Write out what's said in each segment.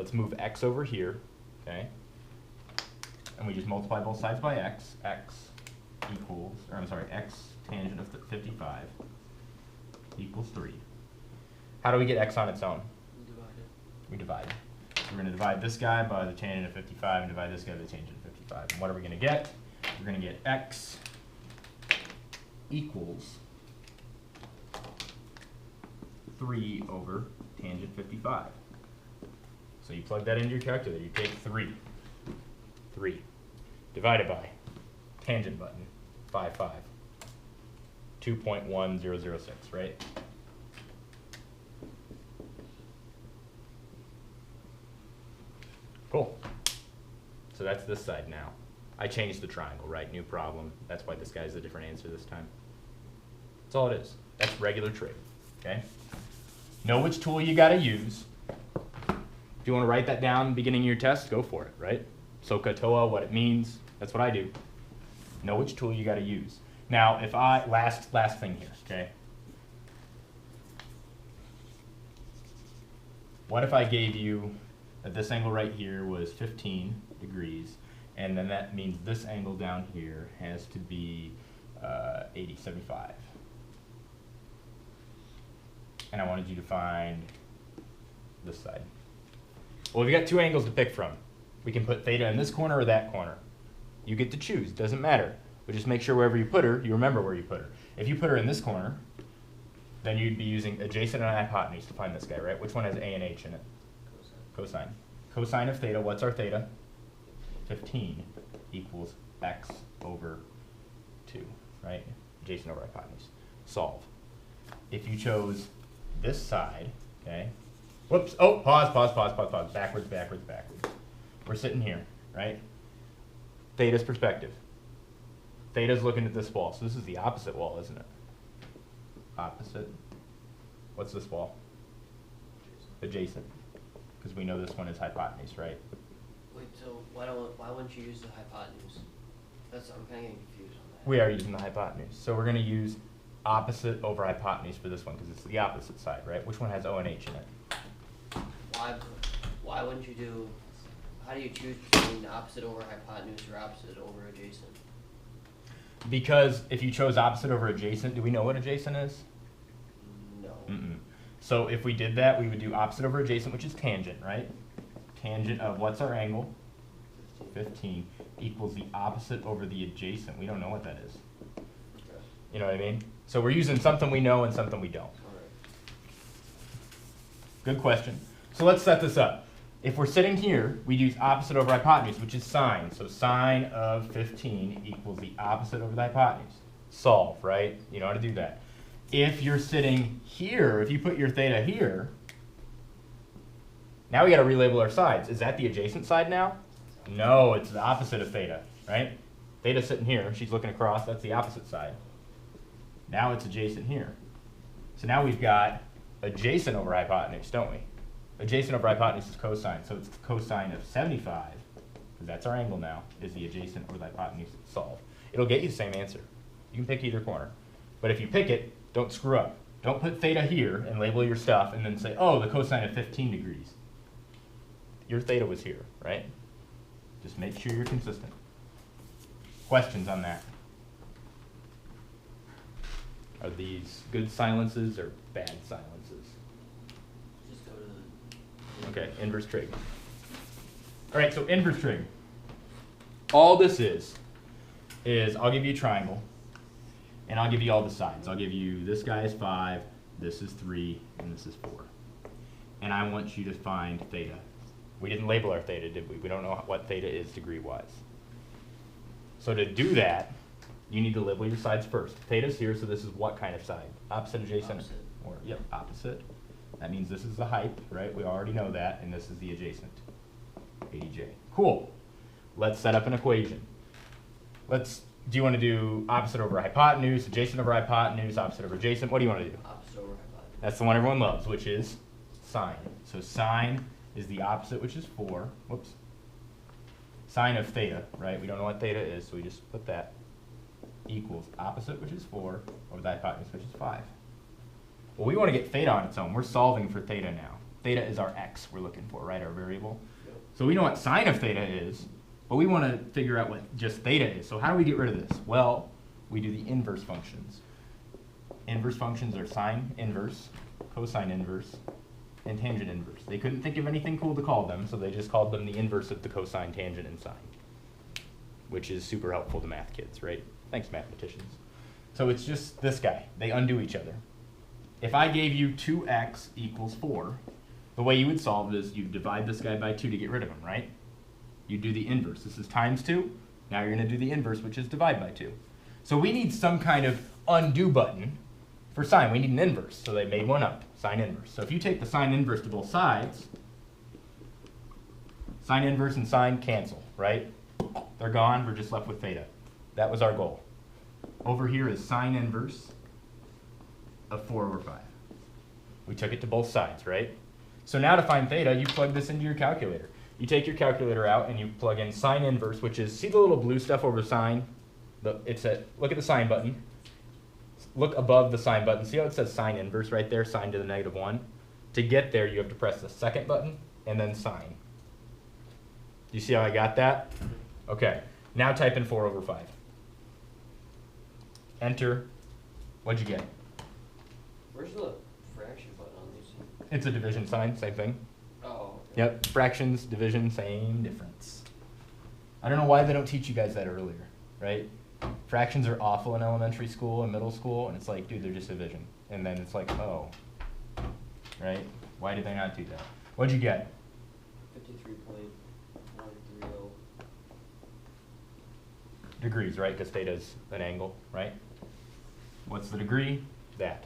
let's move x over here, okay? And we just multiply both sides by x. X equals, or I'm sorry, x tangent of 55 equals 3. How do we get x on its own? We divide. So we're going to divide this guy by the tangent of 55 and divide this guy by the tangent of 55. And what are we going to get? We're going to get x equals 3 over tangent 55. So you plug that into your calculator. You take 3 divided by tangent button 55, 2.1006, right? Cool. So that's this side now. I changed the triangle, right? New problem. That's why this guy's a different answer this time. That's all it is. That's regular trig, okay? Know which tool you got to use. If you want to write that down at the beginning of your test, go for it, right? SOHCAHTOA, what it means. That's what I do. Know which tool you got to use. Now, if I, last thing here, okay? What if I gave you that this angle right here was 15 degrees, and then that means this angle down here has to be 75. And I wanted you to find this side. Well, we've got two angles to pick from. We can put theta in this corner or that corner. You get to choose, doesn't matter. But just make sure wherever you put her, you remember where you put her. If you put her in this corner, then you'd be using adjacent and hypotenuse to find this guy, right? Which one has A and H in it? Cosine. Cosine of theta, what's our theta? 15 equals x over 2, right? Adjacent over hypotenuse. Solve. If you chose this side, okay? Whoops, oh, pause. Backwards. We're sitting here, right? Theta's perspective. Theta's looking at this wall. So this is the opposite wall, isn't it? Opposite. What's this wall? Adjacent. Because we know this one is hypotenuse, right? Wait, so why wouldn't you use the hypotenuse? I'm kind of getting confused on that. We are using the hypotenuse. So we're going to use opposite over hypotenuse for this one because it's the opposite side, right? Which one has O and H in it? Why wouldn't you do, how do you choose between opposite over hypotenuse or opposite over adjacent? Because if you chose opposite over adjacent, do we know what adjacent is? No. So if we did that, we would do opposite over adjacent, which is tangent, right? Tangent of what's our angle? 15 equals the opposite over the adjacent. We don't know what that is. Okay. You know what I mean? So we're using something we know and something we don't. All right. Good question. So let's set this up. If we're sitting here, we use opposite over hypotenuse, which is sine. So sine of 15 equals the opposite over the hypotenuse. Solve, right? You know how to do that. If you're sitting here, if you put your theta here, now we got to relabel our sides. Is that the adjacent side now? No, it's the opposite of theta, right? Theta's sitting here. She's looking across. That's the opposite side. Now it's adjacent here. So now we've got adjacent over hypotenuse, don't we? Adjacent over hypotenuse is cosine. So it's the cosine of 75, because that's our angle now, is the adjacent over the hypotenuse. Solve. It'll get you the same answer. You can pick either corner. But if you pick it, don't screw up. Don't put theta here and label your stuff and then say, oh, the cosine of 15 degrees. Your theta was here, right? Just make sure you're consistent. Questions on that? Are these good silences or bad silences? Just go to the... Okay, inverse trig. All right, so inverse trig. All this is I'll give you a triangle, and I'll give you all the sides. I'll give you this guy is 5, this is 3, and this is 4. And I want you to find theta. We didn't label our theta, did we? We don't know what theta is degree-wise. So to do that, you need to label your sides first. Theta's here, so this is what kind of side? Opposite, adjacent? Opposite. Or, yep, opposite. That means this is the height, right? We already know that, and this is the adjacent. 80J. Cool. Let's set up an equation. Do you want to do opposite over hypotenuse, adjacent over hypotenuse, opposite over adjacent? What do you want to do? Opposite over hypotenuse. That's the one everyone loves, which is sine. So sine is the opposite, which is 4. Whoops. Sine of theta, right? We don't know what theta is, so we just put that. Equals opposite, which is 4, over the hypotenuse, which is 5. Well, we want to get theta on its own. We're solving for theta now. Theta is our x we're looking for, right, our variable. Yep. So we know what sine of theta is, but we want to figure out what just theta is. So how do we get rid of this? Well, we do the inverse functions. Inverse functions are sine inverse, cosine inverse, and tangent inverse. They couldn't think of anything cool to call them, so they just called them the inverse of the cosine, tangent, and sine, which is super helpful to math kids, right? Thanks, mathematicians. So it's just this guy. They undo each other. If I gave you 2x equals 4, the way you would solve it is you divide this guy by 2 to get rid of him, right? You do the inverse. This is times 2. Now you're going to do the inverse, which is divide by 2. So we need some kind of undo button for sine. We need an inverse. So they made one up, sine inverse. So if you take the sine inverse to both sides, sine inverse and sine cancel, right? They're gone. We're just left with theta. That was our goal. Over here is sine inverse of 4 over 5. We took it to both sides, right? So now to find theta, you plug this into your calculator. You take your calculator out and you plug in sine inverse, which is, see the little blue stuff over sine? Look at the sine button. Look above the sine button. See how it says sine inverse right there, sine to the -1? To get there, you have to press the second button and then sine. Do you see how I got that? Okay, now type in 4 over 5. Enter. What'd you get? Where's the fraction button on these? It's a division sign, same thing. Oh. Okay. Yep, fractions, division, same difference. I don't know why they don't teach you guys that earlier, right? Fractions are awful in elementary school and middle school, and it's like, dude, they're just division. And then it's like, oh, right? Why did they not do that? What'd you get? 53.130. Degrees, right? Because theta's an angle, right? What's the degree? That.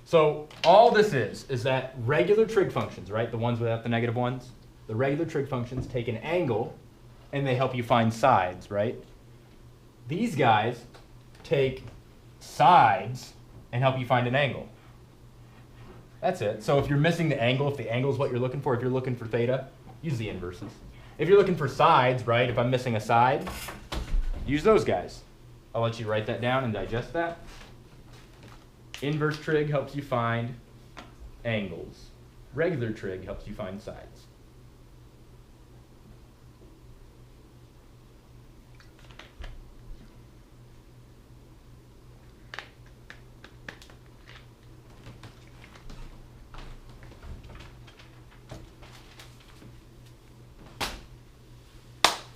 So all this is that regular trig functions, right? The ones without the negative ones. The regular trig functions take an angle, and they help you find sides, right? These guys take sides and help you find an angle. That's it. So if you're missing the angle, if the angle is what you're looking for, if you're looking for theta, use the inverses. If you're looking for sides, right, if I'm missing a side, use those guys. I'll let you write that down and digest that. Inverse trig helps you find angles. Regular trig helps you find sides.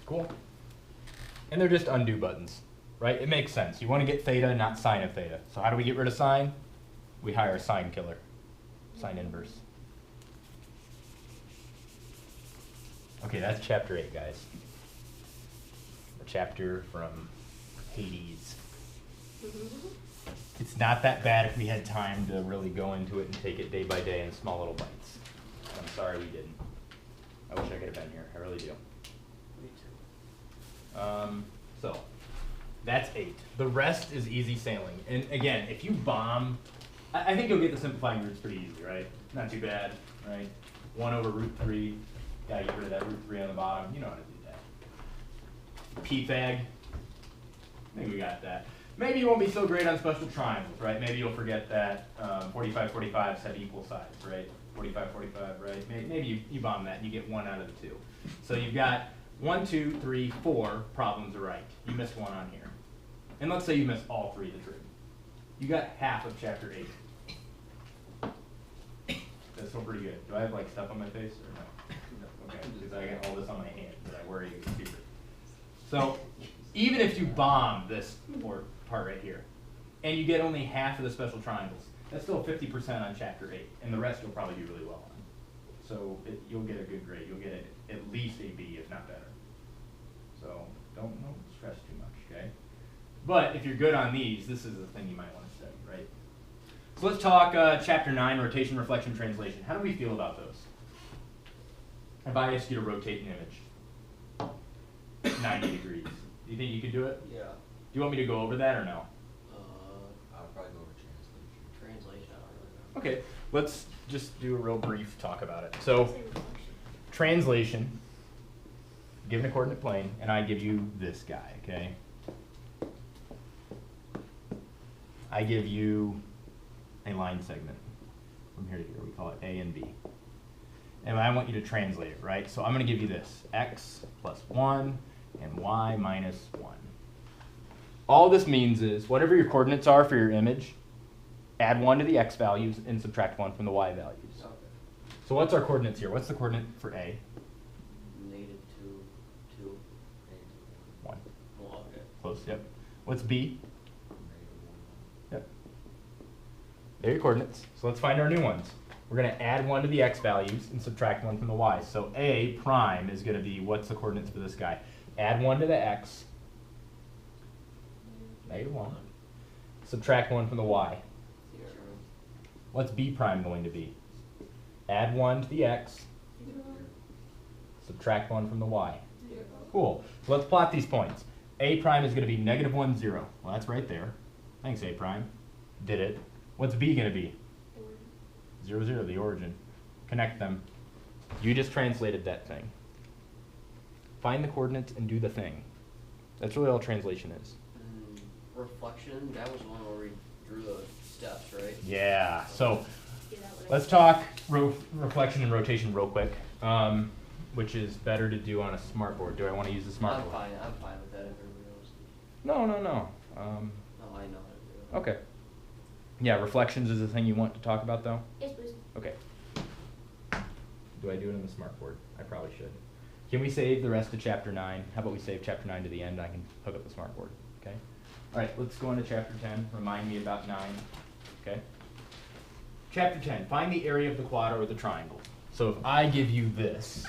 Cool. And they're just undo buttons, right? It makes sense. You want to get theta, not sine of theta. So how do we get rid of sine? We hire a sine killer, sine inverse. Okay, that's chapter 8, guys. The chapter from Hades. It's not that bad if we had time to really go into it and take it day by day in small little bites. I'm sorry we didn't. I wish I could have been here. I really do. Me too. So that's 8. The rest is easy sailing. And again, if you bomb, I think you'll get the simplifying roots pretty easy, right? Not too bad, right? 1 over root 3. Gotta get rid of that root 3 on the bottom. You know how to do that. P-fag. I think we got that. Maybe you won't be so great on special triangles, right? Maybe you'll forget that 45, 45s have equal sides, right? 45, 45, right? Maybe you bomb that and you get 1 out of the 2. So you've got 1, 2, 3, 4 problems are right. You missed 1 on here. And let's say you missed all 3 of the trig. You got half of chapter 8. That's still pretty good. Do I have like stuff on my face or no? Okay, because I got all this on my hand, but I worry you can see it. So even if you bomb this part right here, and you get only half of the special triangles, that's still 50% on chapter 8, and the rest you'll probably do really well on. So you'll get a good grade. You'll get at least a B, if not better. So don't stress too much, okay? But if you're good on these, this is the thing you might want to study, right? So let's talk chapter 9, rotation, reflection, translation. How do we feel about those? If I asked you to rotate an image 90 degrees, do you think you could do it? Yeah. Do you want me to go over that or no? I'll probably go over translation. Translation, I don't really know. Okay, let's just do a real brief talk about it. So, translation, given a coordinate plane, and I give you this guy, okay? I give you a line segment from here to here. We call it A and B. and I want you to translate it, right? So I'm gonna give you this, x plus 1 and y minus 1. All this means is, whatever your coordinates are for your image, add 1 to the x values and subtract 1 from the y values. Okay. So what's our coordinates here? What's the coordinate for A? -2, 2, 1. well, okay. Close, yep. What's B? -1. Yep. There are your coordinates. So let's find our new ones. We're going to add 1 to the x values and subtract 1 from the y. So A prime is going to be, what's the coordinates for this guy? Add 1 to the x, -1. Subtract 1 from the y. 0. What's B prime going to be? Add 1 to the x, subtract 1 from the y. Cool. So let's plot these points. A prime is going to be -1, 0. Well, that's right there. Thanks, A prime. Did it. What's B going to be? 0, 0, the origin. Connect them. You just translated that thing. Find the coordinates and do the thing. That's really all translation is. Reflection, that was one where we drew the steps, right? Yeah. So let's talk reflection and rotation real quick, which is better to do on a smart board. Do I want to use the smart board? I'm fine with that if everybody else is. No. No, I know how to do it. Okay. Yeah, reflections is the thing you want to talk about, though? Yes, please. Okay. Do I do it on the smart board? I probably should. Can we save the rest of chapter 9? How about we save chapter 9 to the end? I can hook up the smart board. Okay? All right, let's go into chapter 10. Remind me about 9. Okay? Chapter 10. Find the area of the quad or the triangle. So if I give you this,